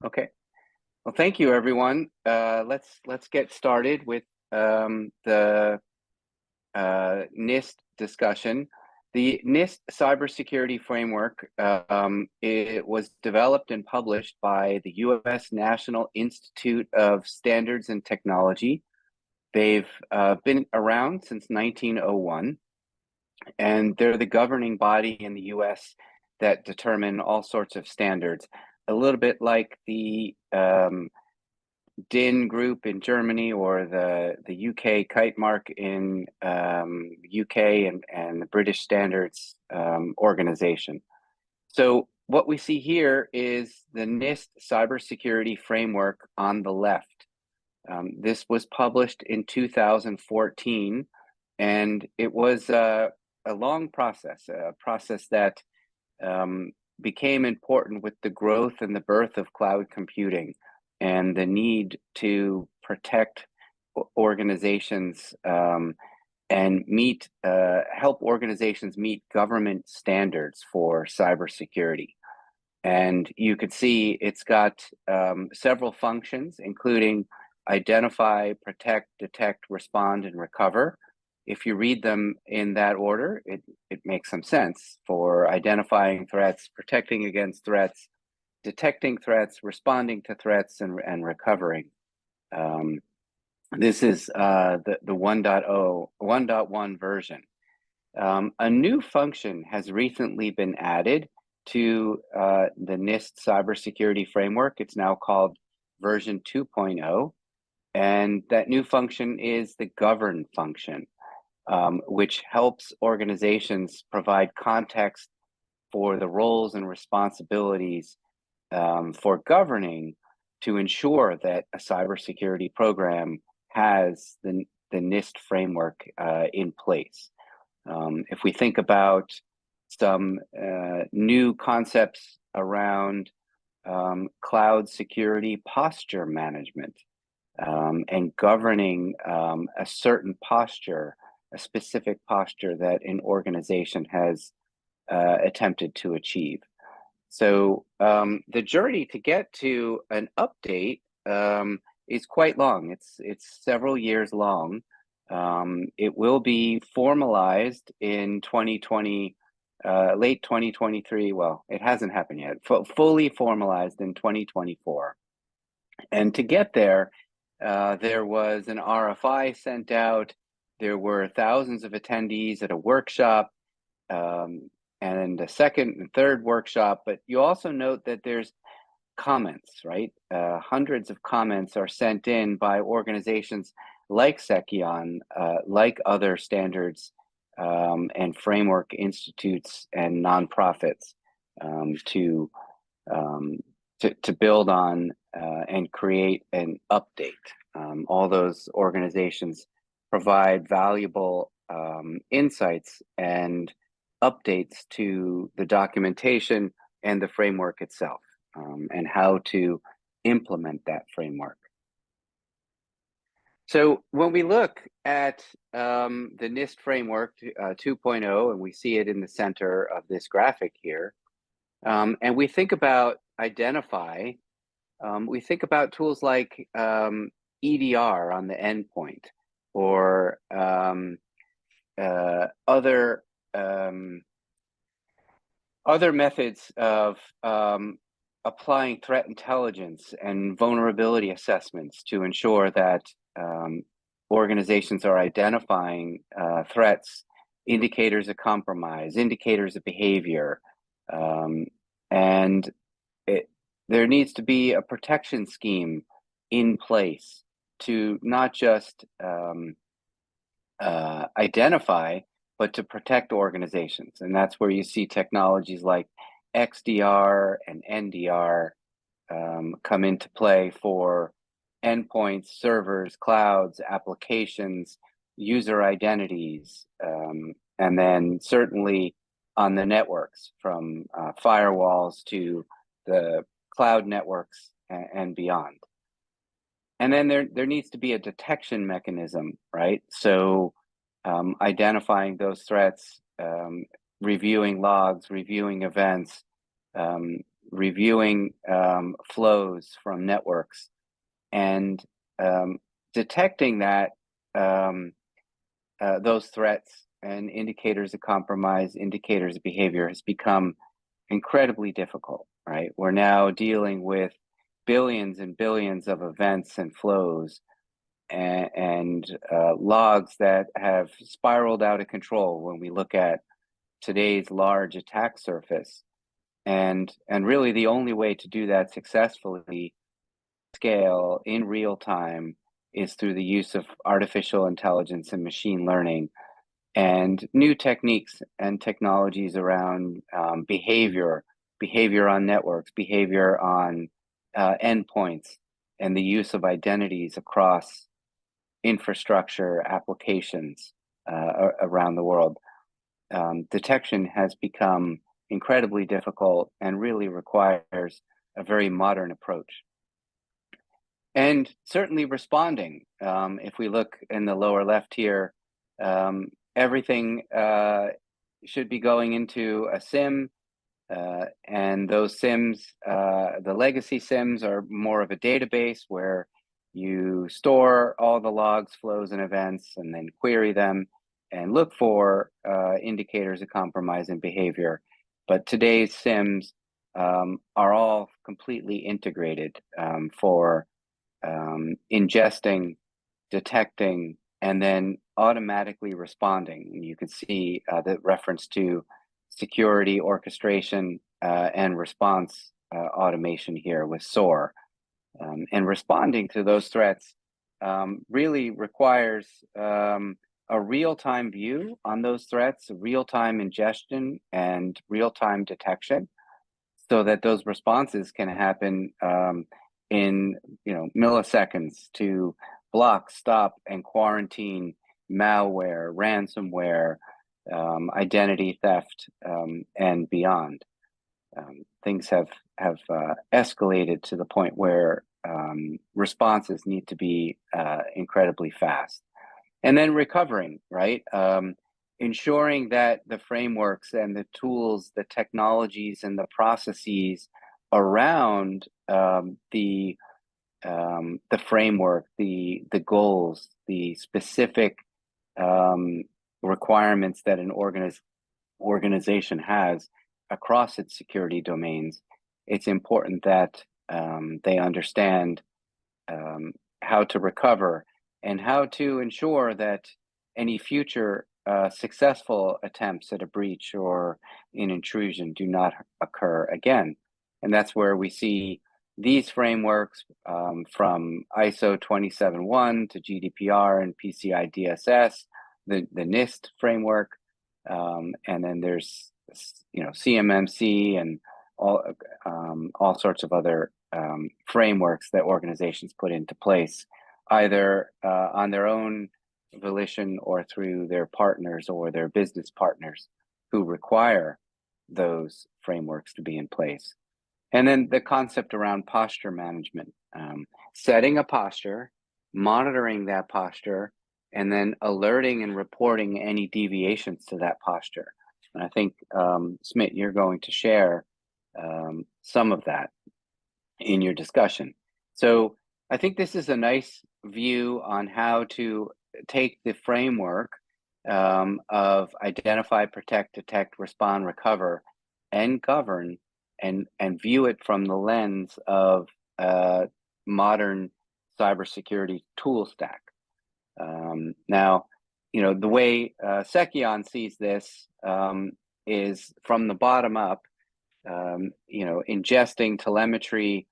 Okay. Well, thank you, everyone. Let's get started with the NIST discussion. The NIST cybersecurity framework it was developed and published by the U.S. National Institute of Standards and Technology. They've been around since 1901, and they're the governing body in the U.S. that determine all sorts of standards. A little bit like the DIN group in Germany, or the UK kite mark in UK, and the British Standards organization. So what we see here is the NIST cybersecurity framework on the left. This was published in 2014, and it was a long process, a process that became important with the growth and the birth of cloud computing and the need to protect organizations and help organizations meet government standards for cybersecurity. And you could see it's got several functions, including identify, protect, detect, respond, and recover. If you read them in that order, it makes some sense for identifying threats, protecting against threats, detecting threats, responding to threats, and recovering. This is the 1.1 version. A new function has recently been added to the NIST cybersecurity framework. It's now called version 2.0. And that new function is the govern function, which helps organizations provide context for the roles and responsibilities for governing to ensure that a cybersecurity program has the NIST framework in place. If we think about some new concepts around cloud security posture management and governing a certain posture, a specific posture that an organization has attempted to achieve. So the journey to get to an update is quite long. It's several years long. It will be formalized in 2020, late 2023. Well, it hasn't happened yet. Fully formalized in 2024. And to get there, there was an RFI sent out. There were thousands of attendees at a workshop. And a second and third workshop, but you also note that there's comments, right? Hundreds of comments are sent in by organizations like Seceon, like other standards and framework institutes and nonprofits to build on and create an update. All those organizations provide valuable insights and updates to the documentation and the framework itself, and how to implement that framework. So when we look at the NIST framework 2.0, and we see it in the center of this graphic here, and we think about identify, we think about tools like EDR on the endpoint, or other methods of applying threat intelligence and vulnerability assessments to ensure that organizations are identifying threats, indicators of compromise, indicators of behavior, and there needs to be a protection scheme in place to not just identify, but to protect organizations. And that's where you see technologies like XDR and NDR come into play for endpoints, servers, clouds, applications, user identities, and then certainly on the networks, from firewalls to the cloud networks and beyond. And then there needs to be a detection mechanism, right? So identifying those threats, reviewing logs, reviewing events, reviewing flows from networks, and detecting that those threats and indicators of compromise, indicators of behavior has become incredibly difficult, right? We're now dealing with billions and billions of events and flows and logs that have spiraled out of control when we look at today's large attack surface. And really the only way to do that successfully, scale in real time, is through the use of artificial intelligence and machine learning and new techniques and technologies around behavior on networks, behavior on endpoints, and the use of identities across infrastructure applications around the world. Detection has become incredibly difficult and really requires a very modern approach. And certainly responding. If we look in the lower left here, everything should be going into a SIM, and those SIMs, the legacy SIMs, are more of a database where you store all the logs, flows, and events, and then query them and look for indicators of compromise and behavior. But today's SIMs are all completely integrated for ingesting, detecting, and then automatically responding. And you can see the reference to security, orchestration, and response automation here with SOAR. And responding to those threats really requires a real-time view on those threats, real-time ingestion, and real-time detection, so that those responses can happen in milliseconds to block, stop, and quarantine malware, ransomware, identity theft, and beyond. Things have escalated to the point where responses need to be incredibly fast. And then recovering, right? Ensuring that the frameworks and the tools, the technologies, and the processes around the framework, the goals, the specific requirements that an organization has across its security domains, it's important that they understand how to recover and how to ensure that any future successful attempts at a breach or an intrusion do not occur again. And that's where we see these frameworks from ISO 271 to GDPR and PCI DSS, the NIST framework, and then there's CMMC and all sorts of other frameworks that organizations put into place, either on their own volition or through their partners or their business partners who require those frameworks to be in place. And then the concept around posture management, setting a posture, monitoring that posture, and then alerting and reporting any deviations to that posture. And I think, Smit, you're going to share some of that in your discussion. So I think this is a nice view on how to take the framework of identify, protect, detect, respond, recover, and govern, and view it from the lens of modern cybersecurity tool stack. Now, the way Seceon sees this is from the bottom up, ingesting telemetry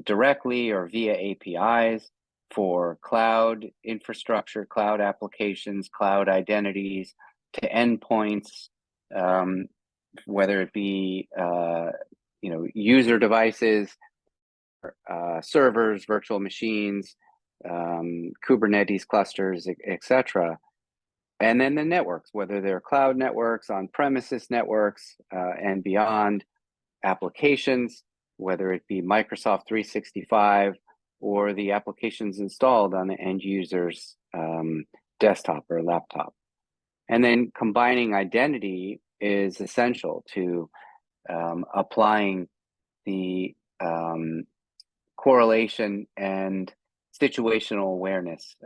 directly or via APIs for cloud infrastructure, cloud applications, cloud identities, to endpoints, whether it be user devices, servers, virtual machines, Kubernetes clusters, etc. And then the networks, whether they're cloud networks, on-premises networks, and beyond, applications, whether it be Microsoft 365 or the applications installed on the end user's desktop or laptop. And then combining identity is essential to applying the correlation and situational awareness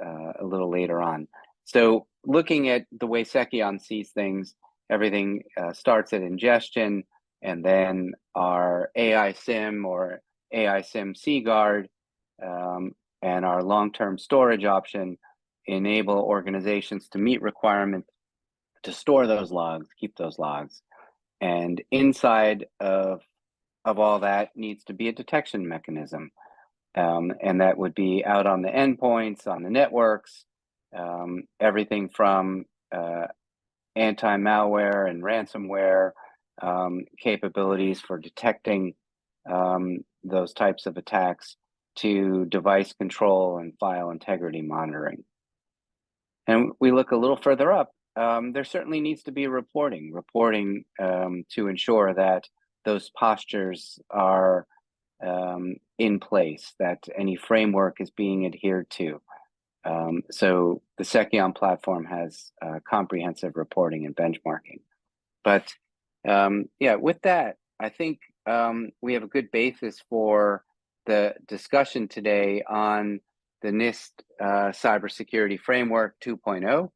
a little later on. So looking at the way Seceon sees things, everything starts at ingestion, and then our AI SIM or AI SIM CGuard and our long-term storage option enable organizations to meet requirements to store those logs, keep those logs. And inside of all that needs to be a detection mechanism. And that would be out on the endpoints, on the networks, everything from anti-malware and ransomware capabilities for detecting those types of attacks to device control and file integrity monitoring. And we look a little further up, there certainly needs to be reporting to ensure that those postures are in place, that any framework is being adhered to. So the Seceon platform has comprehensive reporting and benchmarking. But yeah, with that, I think we have a good basis for the discussion today on the NIST Cybersecurity Framework 2.0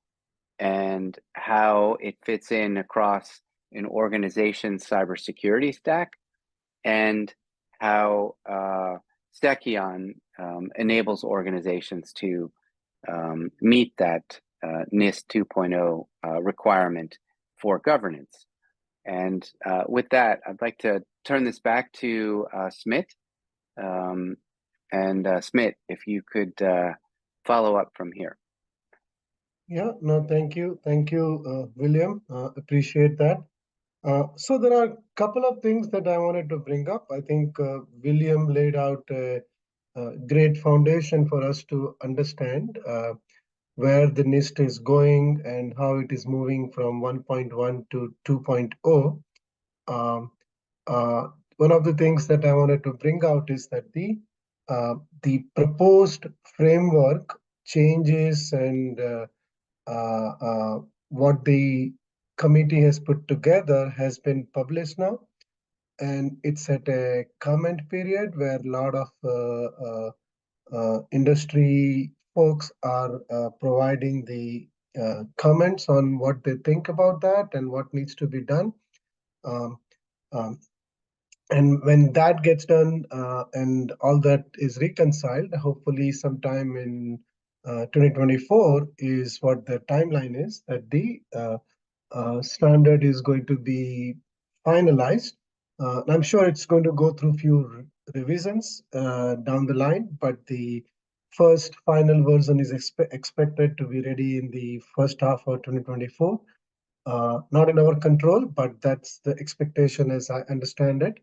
and how it fits in across an organization's cybersecurity stack, and how Seceon enables organizations to meet that NIST 2.0 requirement for governance. And with that, I'd like to turn this back to Smit. Smit, if you could follow up from here. Yeah, no, thank you. Thank you, William. Appreciate that. So there are a couple of things that I wanted to bring up. I think William laid out a great foundation for us to understand where the NIST is going and how it is moving from 1.1 to 2.0. One of the things that I wanted to bring out is that the proposed framework changes and what the committee has put together has been published now, and it's at a comment period where a lot of industry folks are providing the comments on what they think about that and what needs to be done. Um, um, and when that gets done and all that is reconciled, hopefully sometime in 2024 is what the timeline is, that the standard is going to be finalized. I'm sure it's going to go through few revisions down the line, but the first final version is expected to be ready in the first half of 2024. Not in our control, but that's the expectation as I understand it.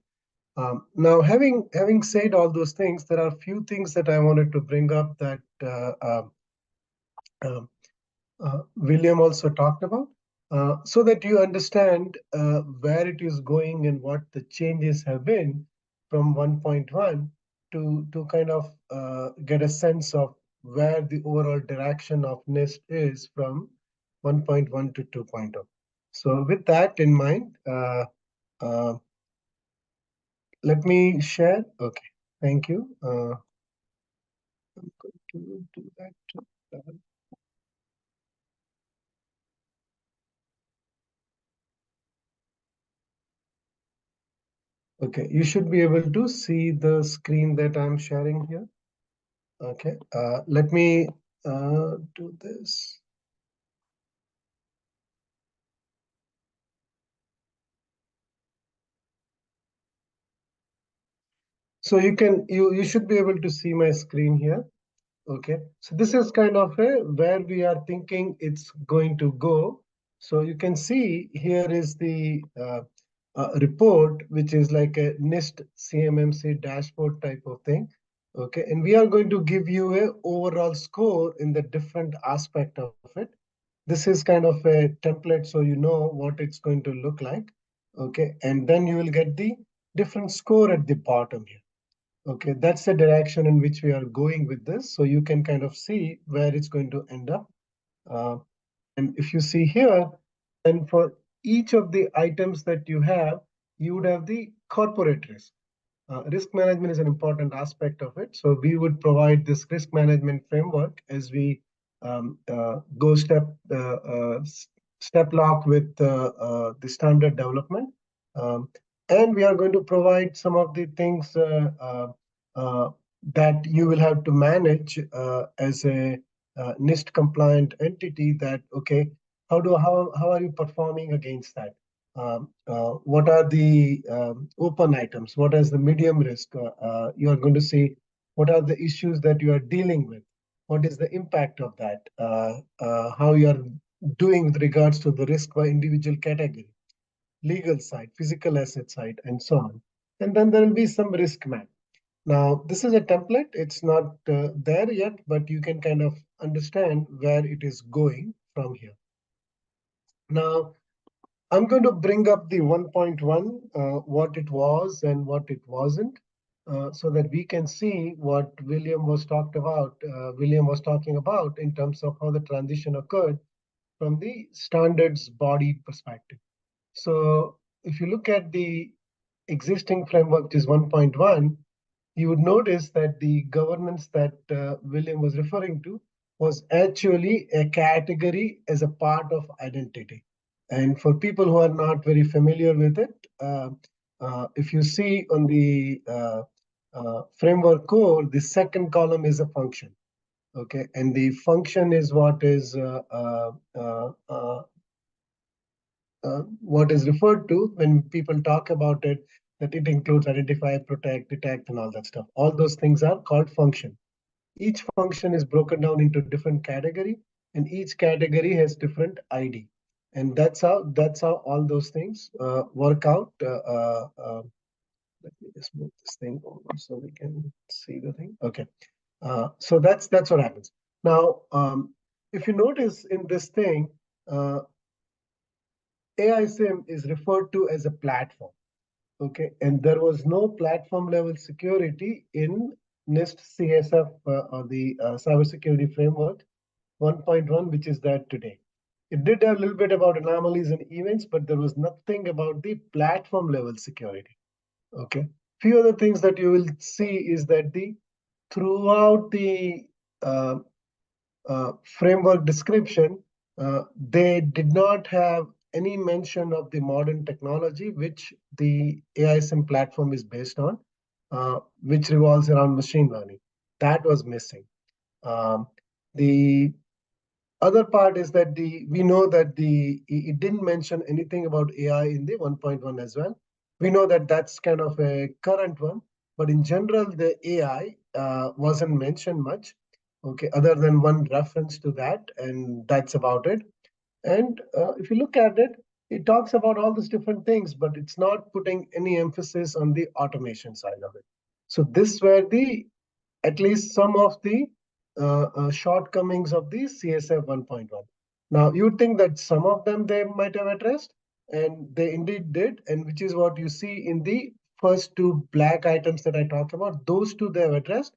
Now, having said all those things, there are a few things that I wanted to bring up that William also talked about, so that you understand where it is going and what the changes have been from 1.1 to kind of get a sense of where the overall direction of NIST is from 1.1 to 2.0. So with that in mind, let me share. Okay, thank you. I'm going to do that. Okay, you should be able to see the screen that I'm sharing here. Okay, let me do this. So you should be able to see my screen here. Okay, so this is kind of where we are thinking it's going to go. So you can see here is the report, which is like a NIST CMMC dashboard type of thing. Okay, and we are going to give you a overall score in the different aspect of it. This is kind of a template, so you know what it's going to look like. Okay, and then you will get the different score at the bottom here. Okay, that's the direction in which we are going with this. So you can kind of see where it's going to end up. And if you see here, then for each of the items that you would have the corporate risk. Risk management is an important aspect of it. So we would provide this risk management framework as we go step lock with the standard development. Um, and we are going to provide some of the things that you will have to manage as a NIST compliant entity. That okay, how are you performing against that? What are the open items? What is the medium risk? You are going to see what are the issues that you are dealing with? What is the impact of that? How you are doing with regards to the risk by individual category, legal side, physical asset side, and so on. And then there will be some risk map. Now, this is a template. It's not there yet, but you can kind of understand where it is going from here. Now, I'm going to bring up the 1.1, what it was and what it wasn't, so that we can see what William was talking about in terms of how the transition occurred from the standards body perspective. So if you look at the existing framework, which is 1.1, you would notice that the governance that William was referring to was actually a category as a part of identity. And for people who are not very familiar with it, if you see on the framework core, the second column is a function. Okay, and the function is what is referred to when people talk about it, that it includes identify, protect, detect, and all that stuff. All those things are called function. Each function is broken down into different category, and each category has different ID. And that's how all those things work out. Let me just move this thing over so we can see the thing. Okay. So that's what happens. Now, if you notice in this thing, AISIM is referred to as a platform. Okay, and there was no platform level security in NIST CSF or the cybersecurity framework 1.1, which is that today. It did have a little bit about anomalies and events, but there was nothing about the platform level security. Okay, few other things that you will see is that throughout the uh, framework description, they did not have any mention of the modern technology which the AISM platform is based on, which revolves around machine learning. That was missing. The other part is that we know that it didn't mention anything about AI in the 1.1 as well. We know that that's kind of a current one, but in general, the AI wasn't mentioned much. Okay, other than one reference to that, and that's about it. And if you look at it, it talks about all these different things, but it's not putting any emphasis on the automation side of it. So this were the at least some of the shortcomings of the CSF 1.1. Now, you think that some of them they might have addressed, and they indeed did, and which is what you see in the first two black items that I talked about. Those two they have addressed,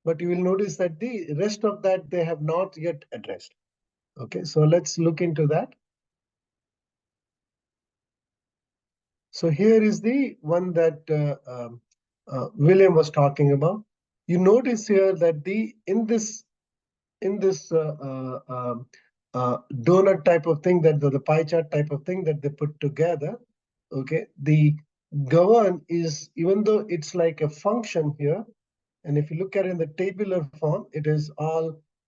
but you will notice that the rest of that they have not yet addressed. Okay, so let's look into that. So here is the one that William was talking about. You notice here that in this donut type of thing, that the pie chart type of thing that they put together, okay, the govern is, even though it's like a function here, and if you look at it in the tabular form,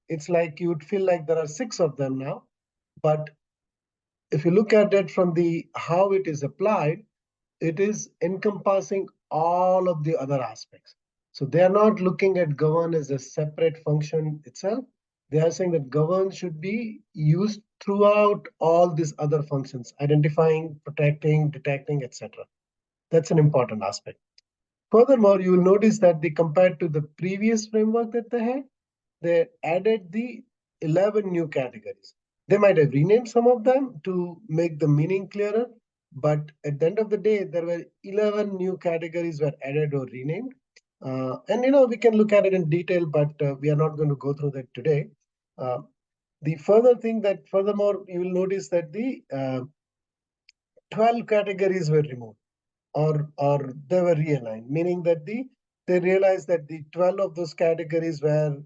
it's like you would feel like there are 6 of them now. But if you look at it from the how it is applied, it is encompassing all of the other aspects. So they are not looking at govern as a separate function itself. They are saying that govern should be used throughout all these other functions, identifying, protecting, detecting, etc. That's an important aspect. Furthermore, you will notice that compared to the previous framework that they added the 11 new categories. They might have renamed some of them to make the meaning clearer, but at the end of the day, there were 11 new categories were added or renamed. And we can look at it in detail, but we are not going to go through that today. The furthermore, you will notice that the 12 categories were removed. or they were realigned, meaning that they realized that the 12 of those categories were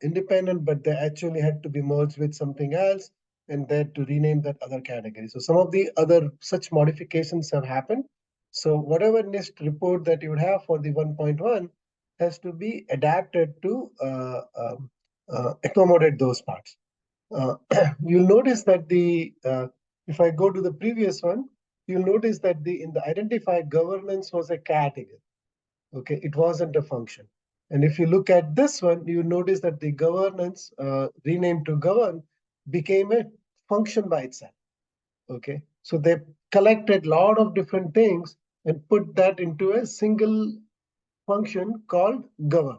independent, but they actually had to be merged with something else, and they had to rename that other category. So some of the other such modifications have happened. So whatever NIST report that you would have for the 1.1 has to be adapted to accommodate those parts. You'll notice that if I go to the previous one, you'll notice that in the identified governance was a category. Okay, it wasn't a function. And if you look at this one, you notice that the governance renamed to govern became a function by itself. Okay, so they collected a lot of different things and put that into a single function called govern.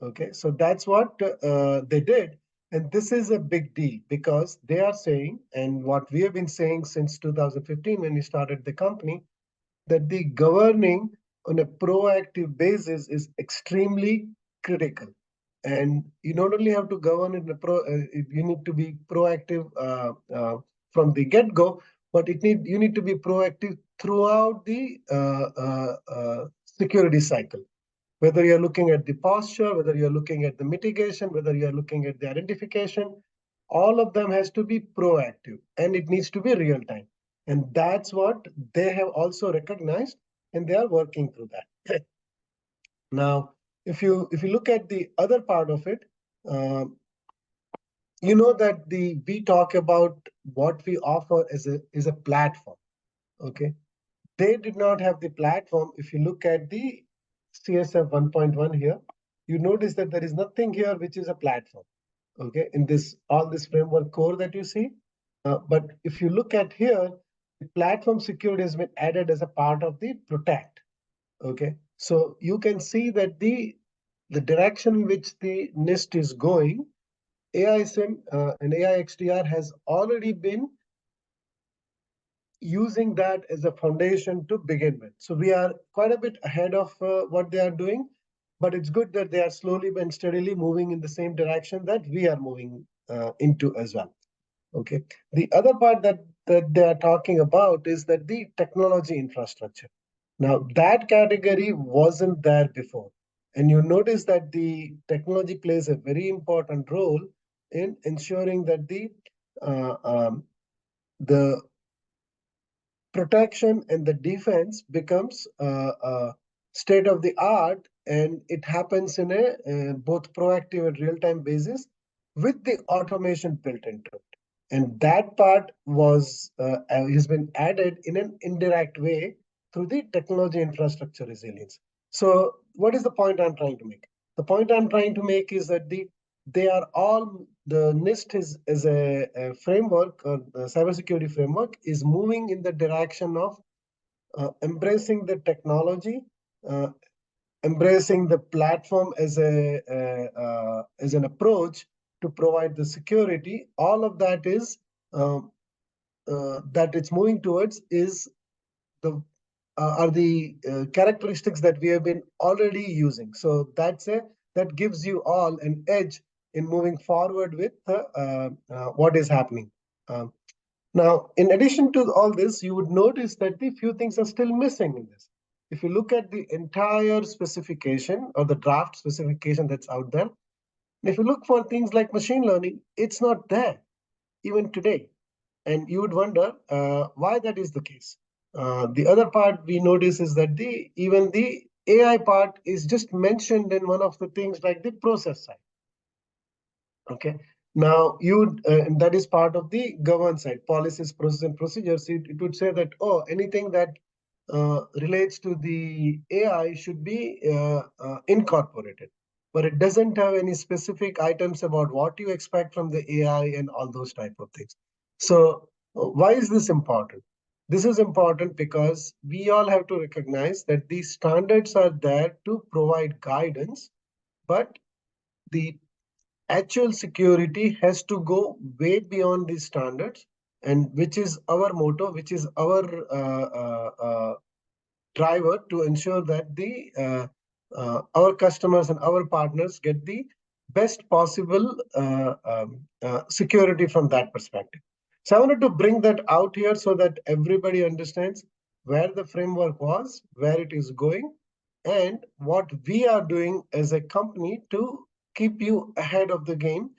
Okay, so that's what they did. And this is a big deal because they are saying, and what we have been saying since 2015 when we started the company, that the governing on a proactive basis is extremely critical. And you not only have to govern in you need to be proactive from the get-go, but you need to be proactive throughout the security cycle. Whether you're looking at the posture, whether you're looking at the mitigation, whether you're looking at the identification, all of them has to be proactive and it needs to be real time. And that's what they have also recognized and they are working through that. Now, if you look at the other part of it, you know that we talk about what we offer is a platform. Okay, they did not have the platform. If you look at the CSF 1.1 here, you notice that there is nothing here which is a platform. Okay, in all this framework core that you see. But if you look at here, the platform security has been added as a part of the protect. Okay, so you can see that the direction in which the NIST is going, AISM and AIXDR has already been using that as a foundation to begin with. So we are quite a bit ahead of what they are doing, but it's good that they are slowly and steadily moving in the same direction that we are moving into as well. Okay. The other part that they are talking about is that the technology infrastructure. Now that category wasn't there before. And you notice that the technology plays a very important role in ensuring that the protection and the defense becomes state of the art, and it happens in a both proactive and real-time basis with the automation built into it. And that part has been added in an indirect way through the technology infrastructure resilience. So what is the point I'm trying to make? The point I'm trying to make is that they are all, the NIST is a framework, or the cybersecurity framework is moving in the direction of embracing the technology, uh, embracing the platform as an approach to provide the security. All of that is that it's moving towards is the are the characteristics that we have been already using. So that gives you all an edge in moving forward with what is happening. Um, Now, in addition to all this, you would notice that the few things are still missing in this. If you look at the entire specification or the draft specification that's out there, if you look for things like machine learning, it's not there even today. And you would wonder why that is the case. The other part we notice is that even the AI part is just mentioned in one of the things like the process side. Okay. Now, and that is part of the govern side, policies, process, and procedures. It would say that, oh, anything that relates to the AI should be incorporated, but it doesn't have any specific items about what you expect from the AI and all those type of things. So why is this important? This is important because we all have to recognize that these standards are there to provide guidance, but the actual security has to go way beyond these standards, and which is our motto, which is our driver to ensure that our customers and our partners get the best possible security from that perspective. So I wanted to bring that out here so that everybody understands where the framework was, where it is going, and what we are doing as a company to keep you ahead of the game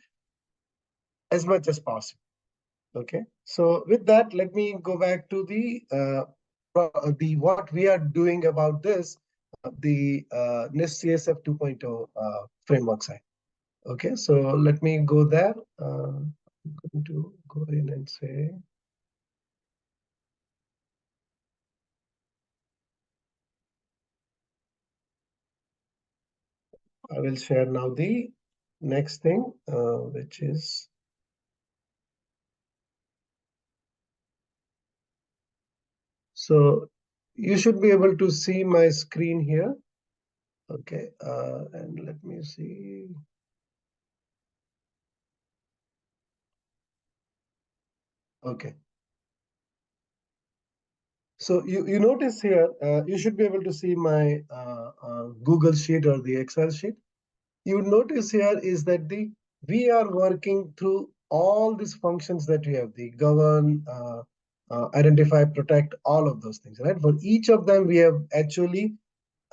as much as possible. Okay, so with that, let me go back to the what we are doing about this, the NIST CSF 2.0 framework side. Okay, so let me go there. I'm going to go in and say, I will share now the next thing, which is, so you should be able to see my screen here. Okay, and let me see. Okay. So you notice here, you should be able to see my Google Sheet or the Excel sheet. You notice here is that we are working through all these functions that we have, the govern, identify, protect, all of those things, right? For each of them, we have actually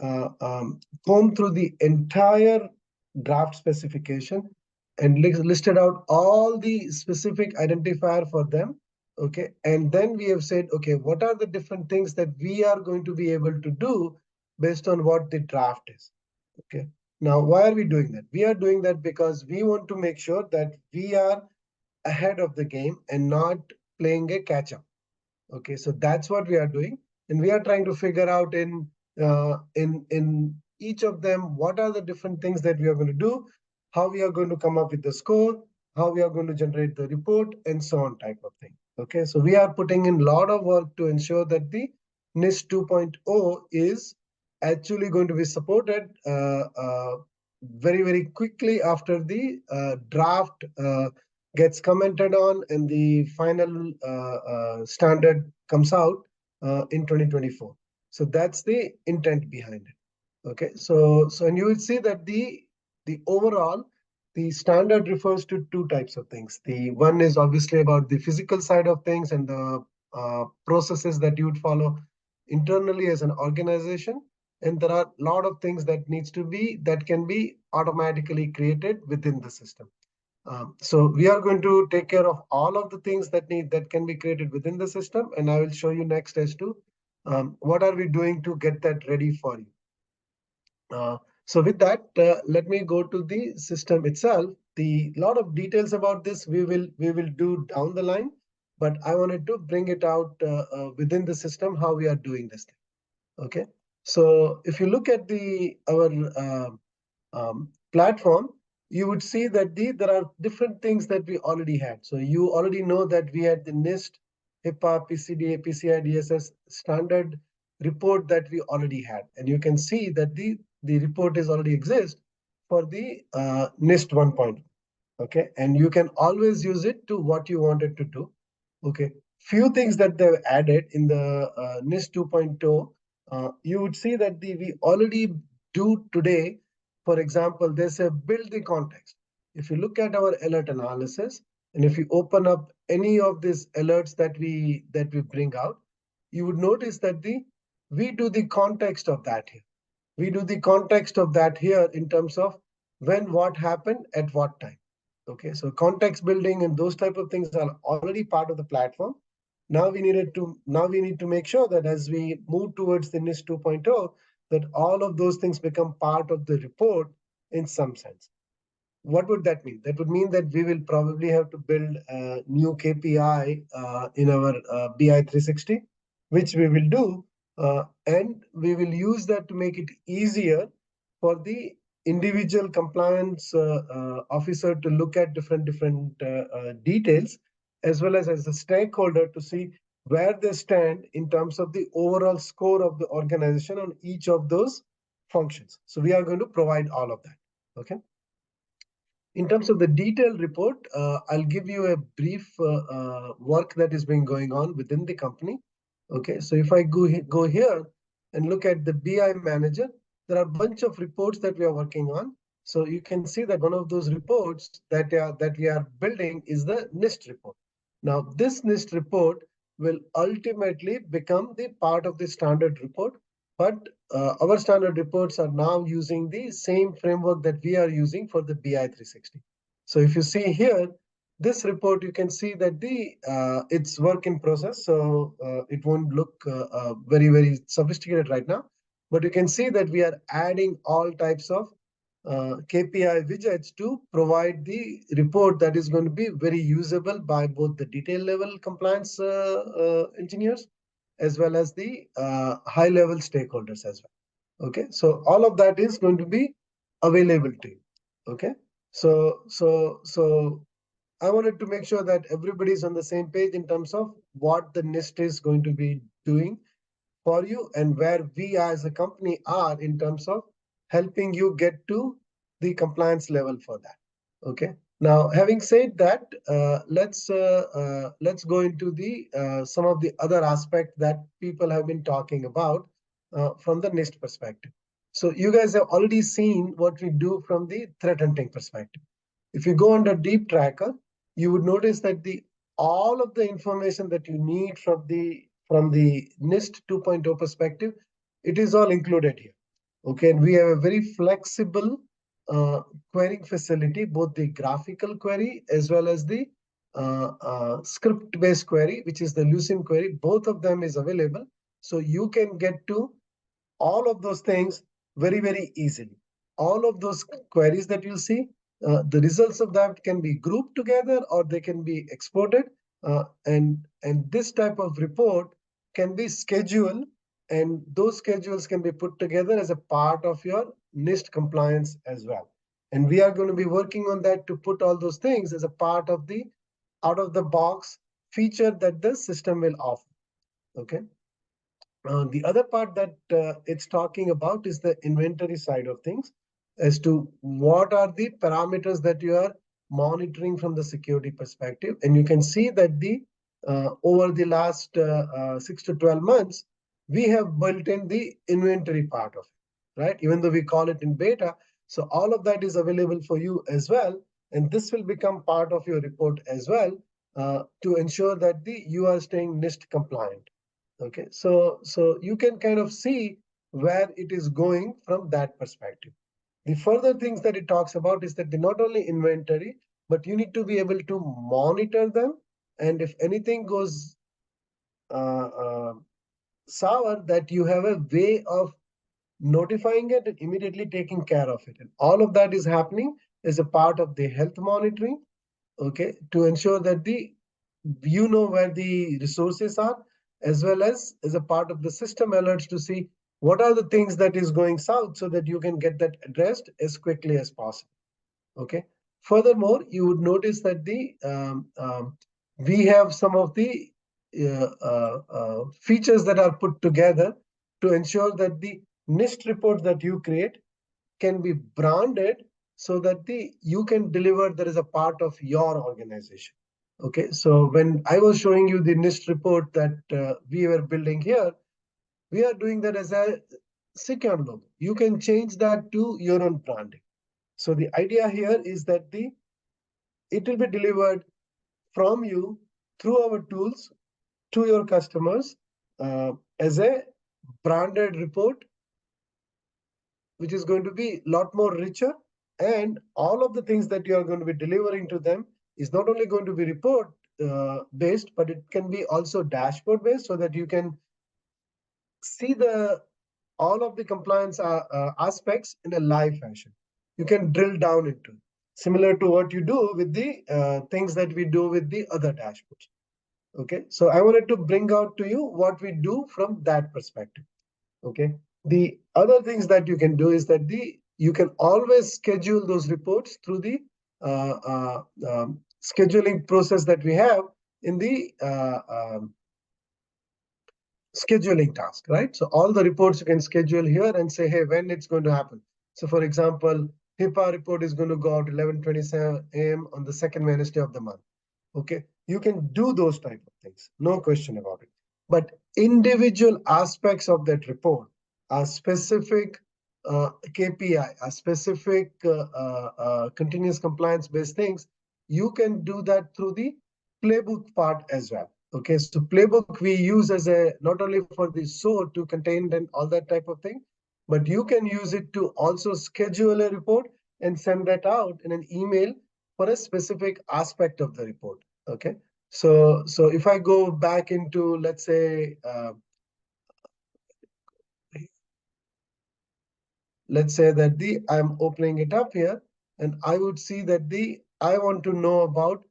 combed through the entire draft specification and listed out all the specific identifier for them. Okay, and then we have said, okay, what are the different things that we are going to be able to do based on what the draft is. Okay, now why are we doing that? We are doing that because we want to make sure that we are ahead of the game and not playing a catch up. Okay, so that's what we are doing, and we are trying to figure out in each of them what are the different things that we are going to do, how we are going to come up with the score, how we are going to generate the report, and so on type of thing. Okay, so we are putting in a lot of work to ensure that the NIST 2.0 is actually going to be supported very quickly after the draft gets commented on and the final standard comes out in 2024. So that's the intent behind it. Okay, so and you will see that the overall the standard refers to two types of things. The one is obviously about the physical side of things and the processes that you would follow internally as an organization. And there are a lot of things that can be automatically created within the system. So we are going to take care of all of the things that can be created within the system, and I will show you next as to what are we doing to get that ready for you. So with that, let me go to the system itself. The lot of details about this we will do down the line, but I wanted to bring it out within the system how we are doing this thing. Okay, so if you look at our platform, you would see that there are different things that we already had. So you already know that we had the NIST, HIPAA, PCDA, PCI DSS standard report that we already had. And you can see that the report is already exist for the NIST 1.0. Okay, and you can always use it to what you wanted to do. Okay, few things that they've added in the NIST 2.0, you would see that we already do today. For example, there's a build the context. If you look at our alert analysis, and if you open up any of these alerts that we bring out, you would notice that we do the context of that here. We do the context of that here in terms of when what happened at what time. Okay, so context building and those type of things are already part of the platform. Now we need to make sure that as we move towards the NIST 2.0, that all of those things become part of the report in some sense. What would that mean? That would mean that we will probably have to build a new KPI in our BI 360, which we will do, and we will use that to make it easier for the individual compliance officer to look at different details, as well as a stakeholder to see where they stand in terms of the overall score of the organization on each of those functions. So we are going to provide all of that. Okay. In terms of the detailed report, I'll give you a brief work that is being going on within the company. Okay, so if I go here and look at the BI manager, there are a bunch of reports that we are working on. So you can see that one of those reports that we are building is the NIST report. Now, this NIST report will ultimately become the part of the standard report. But our standard reports are now using the same framework that we are using for the BI 360. So if you see here, this report, you can see that it's work in process. So it won't look very, very sophisticated right now. But you can see that we are adding all types of KPI widgets to provide the report that is going to be very usable by both the detail level compliance engineers as well as the high level stakeholders as well. Okay, so all of that is going to be available to you. Okay, so I wanted to make sure that everybody is on the same page in terms of what the NIST is going to be doing for you and where we as a company are in terms of helping you get to the compliance level for that. Okay. Now, having said that, let's go into the some of the other aspects that people have been talking about from the NIST perspective. So you guys have already seen what we do from the threat hunting perspective. If you go under Deep Tracker, you would notice that the all of the information that you need from the NIST 2.0 perspective, it is all included here. Okay, and we have a very flexible querying facility, both the graphical query as well as the script-based query, which is the Lucene query. Both of them is available, so you can get to all of those things very, very easily. All of those queries that you'll see, the results of that can be grouped together or they can be exported. And this type of report can be scheduled, and those schedules can be put together as a part of your NIST compliance as well. And we are going to be working on that to put all those things as a part of the out of the box feature that the system will offer. Okay. The other part that it's talking about is the inventory side of things as to what are the parameters that you are monitoring from the security perspective. And you can see that over the last 6 to 12 months, we have built in the inventory part of it, right? Even though we call it in beta. So all of that is available for you as well. And this will become part of your report as well to ensure that you are staying NIST compliant. Okay, so you can kind of see where it is going from that perspective. The further things that it talks about is that they not only inventory, but you need to be able to monitor them. And if anything goes uh, uh, sour, that you have a way of notifying it and immediately taking care of it. And all of that is happening as a part of the health monitoring, okay, to ensure that you know where the resources are, as well as a part of the system alerts to see what are the things that is going south so that you can get that addressed as quickly as possible. Okay. Furthermore, you would notice that we have some of the features that are put together to ensure that the NIST report that you create can be branded so that you can deliver that as a part of your organization. Okay, so when I was showing you the NIST report that we were building here, we are doing that as a Seceon logo. You can change that to your own branding. So the idea here is that it will be delivered from you through our tools to your customers as a branded report, which is going to be a lot more richer. And all of the things that you are going to be delivering to them is not only going to be report based, but it can be also dashboard based so that you can see all of the compliance aspects in a live fashion. You can drill down into it, similar to what you do with the things that we do with the other dashboards. Okay, so I wanted to bring out to you what we do from that perspective. Okay, the other things that you can do is that you can always schedule those reports through the scheduling process that we have in the scheduling task, right? So all the reports you can schedule here and say, hey, when it's going to happen. So for example, HIPAA report is going to go out 11:27 a.m. on the second Wednesday of the month. Okay, you can do those type of things, no question about it. But individual aspects of that report are specific KPI, are specific continuous compliance based things. You can do that through the playbook part as well. Okay, so playbook we use as a not only for the SOAR to contain and all that type of thing, but you can use it to also schedule a report and send that out in an email for a specific aspect of the report. Okay, so if I go back into, let's say, let's say that I'm opening it up here, and I would see that I want to know about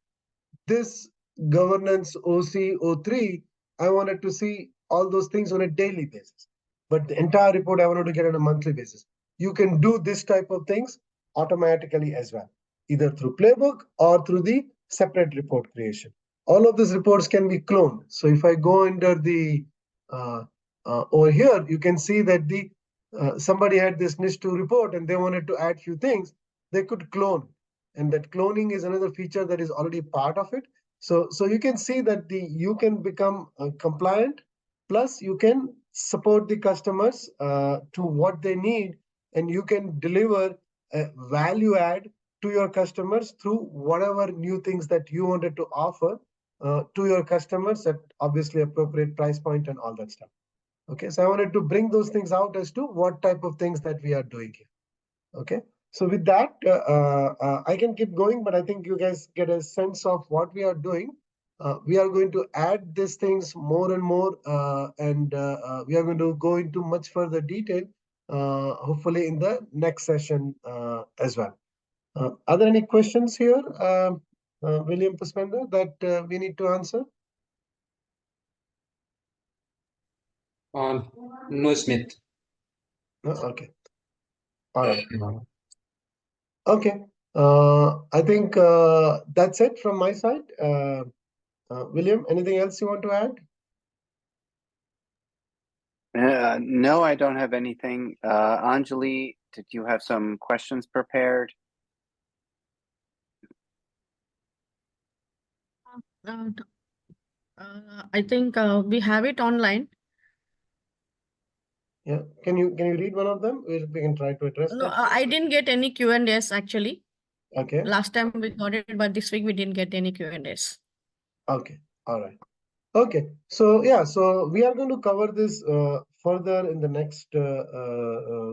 this governance OC03, I wanted to see all those things on a daily basis. But the entire report I wanted to get on a monthly basis. You can do this type of things automatically as well, either through Playbook or through the separate report creation. All of these reports can be cloned. So if I go under the uh, over here, you can see that somebody had this NIST2 report and they wanted to add few things. They could clone, and that cloning is another feature that is already part of it. So you can see that you can become compliant, plus you can support the customers to what they need, and you can deliver a value add to your customers through whatever new things that you wanted to offer to your customers at obviously appropriate price point and all that stuff. Okay, so I wanted to bring those things out as to what type of things that we are doing here. Okay, so with that, I can keep going, but I think you guys get a sense of what we are doing. We are going to add these things more and more, and we are going to go into much further detail, hopefully in the next session as well. Are there any questions here, William Puspender, that we need to answer? No, Smith. No? Okay. All right. Okay. I think that's it from my side. William, anything else you want to add? No, I don't have anything. Anjali, did you have some questions prepared? I think we have it online. Yeah. Can you read one of them? We can try to address No, that. I didn't get any Q&As actually. Okay. Last time we got it, but this week we didn't get any Q&As. Okay. All right. Okay. So yeah, so we are going to cover this further in the next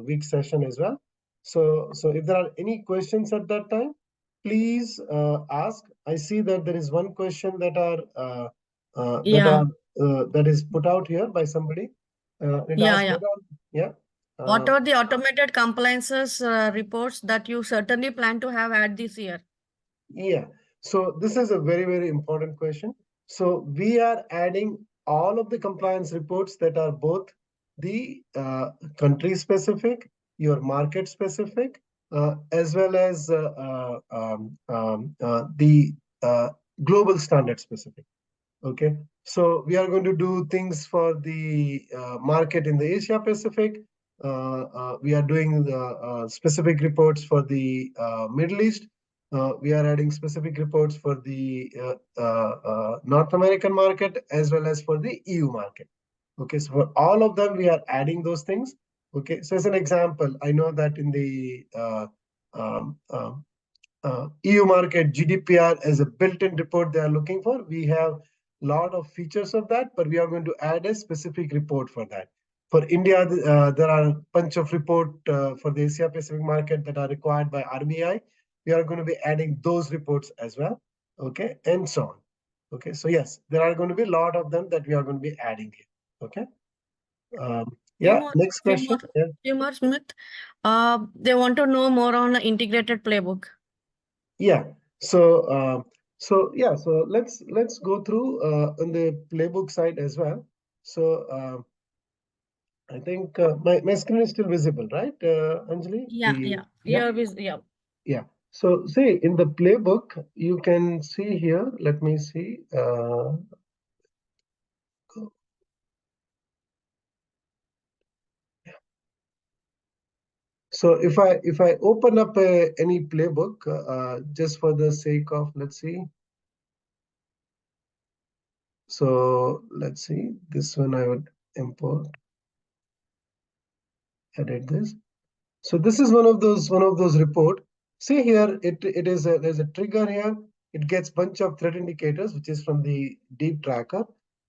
week session as well. So if there are any questions at that time, please ask. I see that there is one question Yeah. that is put out here by somebody. It Yeah, asks yeah. yeah. What are the automated compliances reports that you certainly plan to have at this year? Yeah, so this is a very, very important question. So we are adding all of the compliance reports that are both the country specific, your market specific, as well as the global standard specific. Okay, so we are going to do things for the market in the Asia Pacific. We are doing specific reports for the Middle East. We are adding specific reports for the North American market as well as for the EU market. Okay, so for all of them, we are adding those things. Okay, so as an example, I know that in the um, um, EU market, GDPR as a built-in report they are looking for. We have a lot of features of that, but we are going to add a specific report for that. For India, there are a bunch of report for the Asia Pacific market that are required by RBI. We are going to be adding those reports as well. Okay, and so on. Okay, so yes, there are going to be a lot of them that we are going to be adding here. Okay. Yeah, next question. Few more, Smith. They want to know more on the integrated playbook. Yeah. So let's go through on the playbook side as well. So I think my screen is still visible, right, Anjali? Yeah. Yeah. Yeah. So see in the playbook, you can see here. Let me see. So if I open up any playbook, just for the sake of, let's see. So let's see, this one I would import, edit this. So this is one of those report. See here, there's a trigger here. it gets bunch of threat indicators, which is from the deep tracker.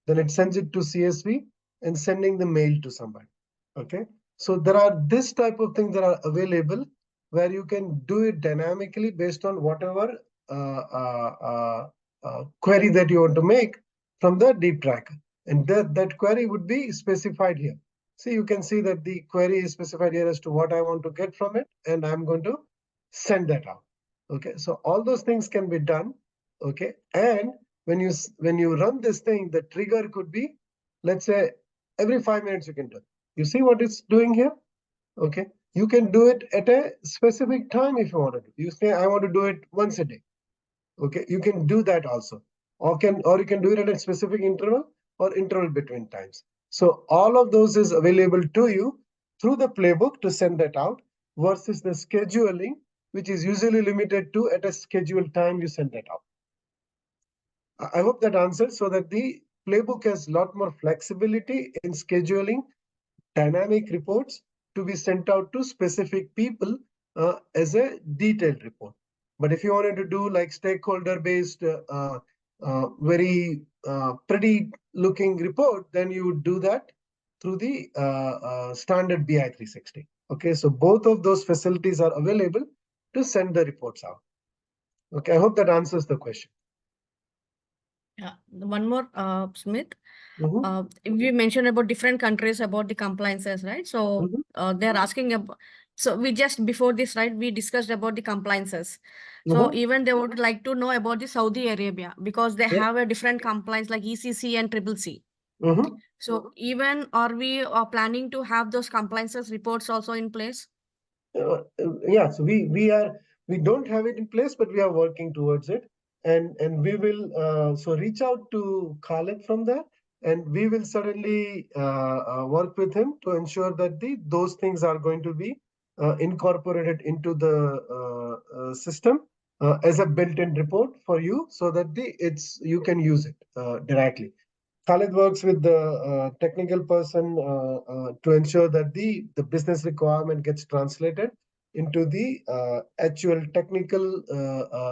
Then it sends it to CSV and sending the mail to somebody. Okay. So there are this type of things that are available where you can do it dynamically based on whatever query that you want to make from the deep tracker. And that query would be specified here. So you can see that the query is specified here as to what I want to get from it, and I'm going to send that out. Okay, so all those things can be done. Okay, and when you run this thing, the trigger could be, let's say, every 5 minutes you can do it. You see what it's doing here? Okay, you can do it at a specific time if you want to do. You say, I want to do it once a day. Okay, you can do that also, or you can do it at a specific interval or interval between times. So all of those is available to you through the playbook to send that out versus the scheduling, which is usually limited to at a scheduled time you send that out. I hope that answers, so that the playbook has a lot more flexibility in scheduling dynamic reports to be sent out to specific people as a detailed report. But if you wanted to do like stakeholder based, very pretty looking report, then you would do that through the standard BI 360. Okay, so both of those facilities are available to send the reports out. Okay, I hope that answers the question. Yeah, one more, Smith. Mhm, We mentioned about different countries about the compliances, right? So mhm, they're asking about. So we just before this, right? We discussed about the compliances. So mhm. even they would like to know about the Saudi Arabia because they Yeah. have a different compliance like ECC and Triple C. Mhm. So even are we planning to have those compliances reports also in place? Yeah, so we don't have it in place, but we are working towards it, and we will so reach out to Khalid from there, and we will certainly work with him to ensure that those things are going to be incorporated into the system as a built-in report for you, so that you can use it directly. Khalid works with the technical person to ensure that the business requirement gets translated into the actual technical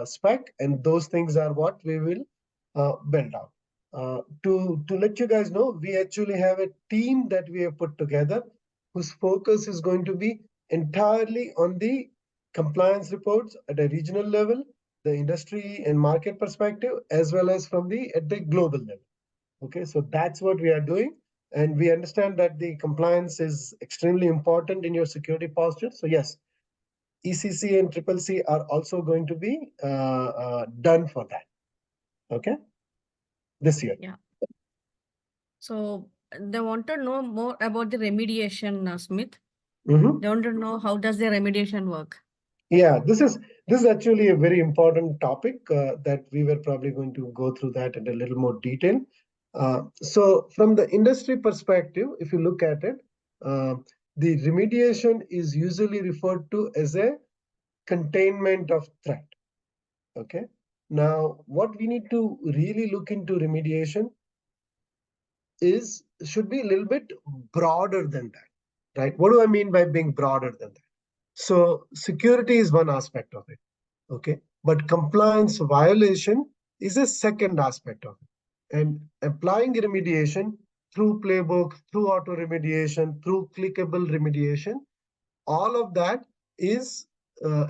spec, and those things are what we will build out. To let you guys know, we actually have a team that we have put together whose focus is going to be entirely on the compliance reports at a regional level, the industry and market perspective, as well as from at the global level. Okay, so that's what we are doing. And we understand that the compliance is extremely important in your security posture. So yes, ECC and Triple C are also going to be done for that. Okay, this year. Yeah. So they want to know more about the remediation, Smith. Mhm. They want to know how does the remediation work? Yeah, this is actually a very important topic that we were probably going to go through that in a little more detail. So from the industry perspective, if you look at it, uh, the remediation is usually referred to as a containment of threat. Okay. Now, what we need to really look into remediation should be a little bit broader than that, right? What do I mean by being broader than that? So security is one aspect of it. Okay. But compliance violation is a second aspect of it. And applying remediation through playbook, through auto remediation, through clickable remediation, all of that is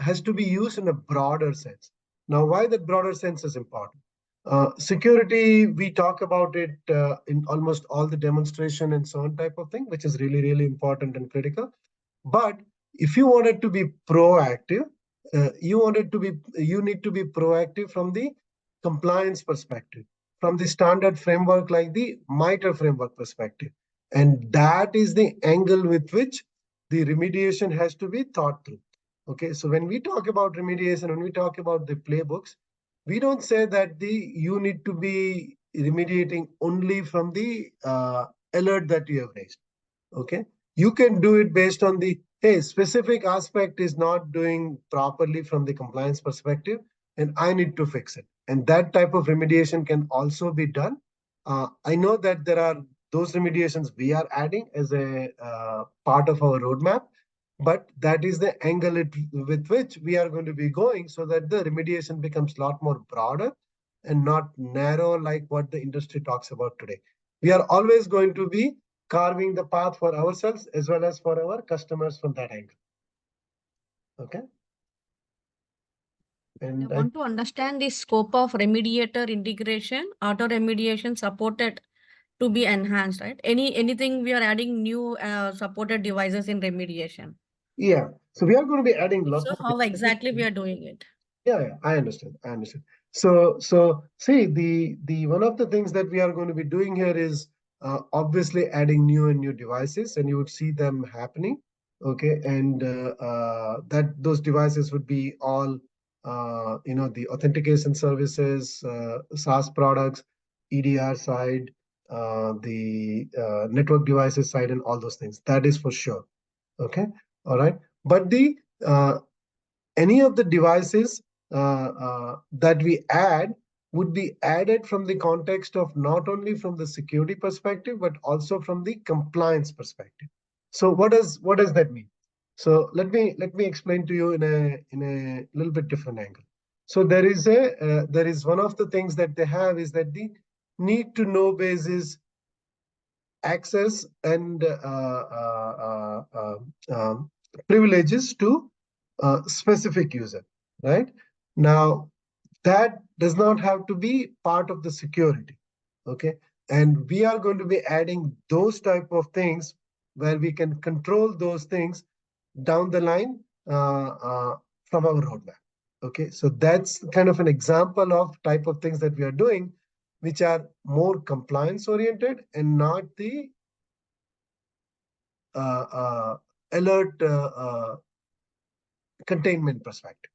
has to be used in a broader sense. Now, why that broader sense is important? Security, we talk about it in almost all the demonstration and so on type of thing, which is really, really important and critical. But if you wanted to be proactive, you need to be proactive from the compliance perspective, from the standard framework like the MITRE framework perspective. And that is the angle with which the remediation has to be thought through. Okay, so when we talk about remediation, when we talk about the playbooks, we don't say that you need to be remediating only from the alert that you have raised. Okay, you can do it based on the, hey, specific aspect is not doing properly from the compliance perspective, and I need to fix it. And that type of remediation can also be done. I know that there are those remediations we are adding as a part of our roadmap, but that is the angle with which we are going to be going, so that the remediation becomes a lot more broader and not narrow like what the industry talks about today. We are always going to be carving the path for ourselves as well as for our customers from that angle. Okay. I want to understand the scope of remediator integration, auto remediation supported to be enhanced, right? Anything we are adding new supported devices in remediation. Yeah. So we are going to be adding lots So of how exactly we are doing it? Yeah, I understand. So see, the one of the things that we are going to be doing here is obviously adding new and new devices, and you would see them happening. Okay, and that those devices would be all the authentication services, SaaS products, EDR side, the network devices side, and all those things. That is for sure. Okay, all right. But the any of the devices that we add would be added from the context of not only from the security perspective, but also from the compliance perspective. So what does that mean? So let me explain to you in a little bit different angle. So there is one of the things that they have is that the need to know basis access and privileges to specific user, right? Now, that does not have to be part of the security, okay? And we are going to be adding those type of things where we can control those things down the line from our roadmap, okay? So that's kind of an example of type of things that we are doing, which are more compliance oriented and not the alert containment perspective.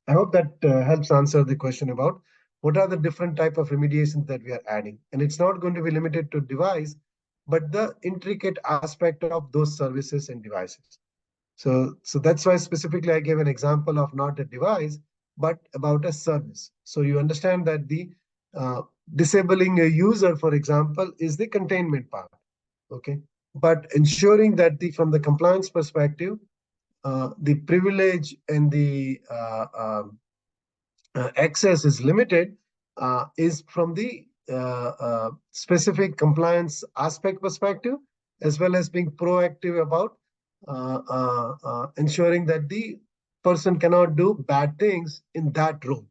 I hope that helps answer the question about what are the different type of remediations that we are adding. And it's not going to be limited to device, but the intricate aspect of those services and devices. So that's why specifically I gave an example of not a device, but about a service. So you understand that the disabling a user, for example, is the containment part. Okay. But ensuring that from the compliance perspective, the privilege and the access is limited is from the specific compliance aspect perspective, as well as being proactive about ensuring that the person cannot do bad things in that room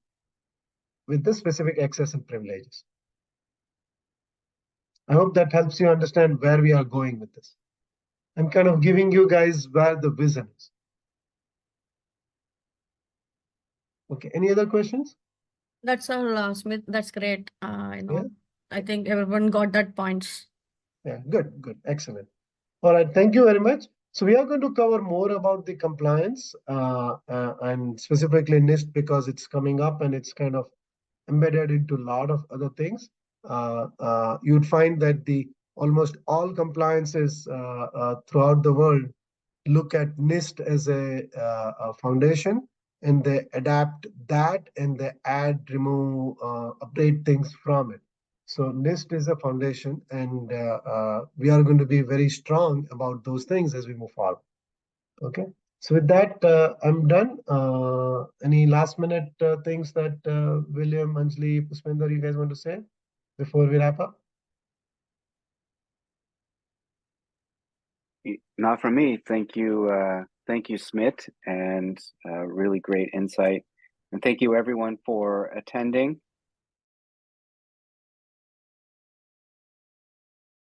with the specific access and privileges. I hope that helps you understand where we are going with this. I'm kind of giving you guys where the vision is. Okay, any other questions? That's all, Smith. That's great. Yeah. I think everyone got that points. Yeah, good, excellent. All right, thank you very much. So we are going to cover more about the compliance and specifically NIST because it's coming up and it's kind of embedded into a lot of other things. You'd find that the almost all compliances throughout the world look at NIST as a foundation, and they adapt that and they add, remove, update things from it. So NIST is a foundation, and we are going to be very strong about those things as we move forward. Okay. So with that, I'm done. Any last minute things that William, Anjali, Pushpinder, you guys want to say before we wrap up? Not from me. Thank you, Smit, and really great insight. And thank you everyone for attending.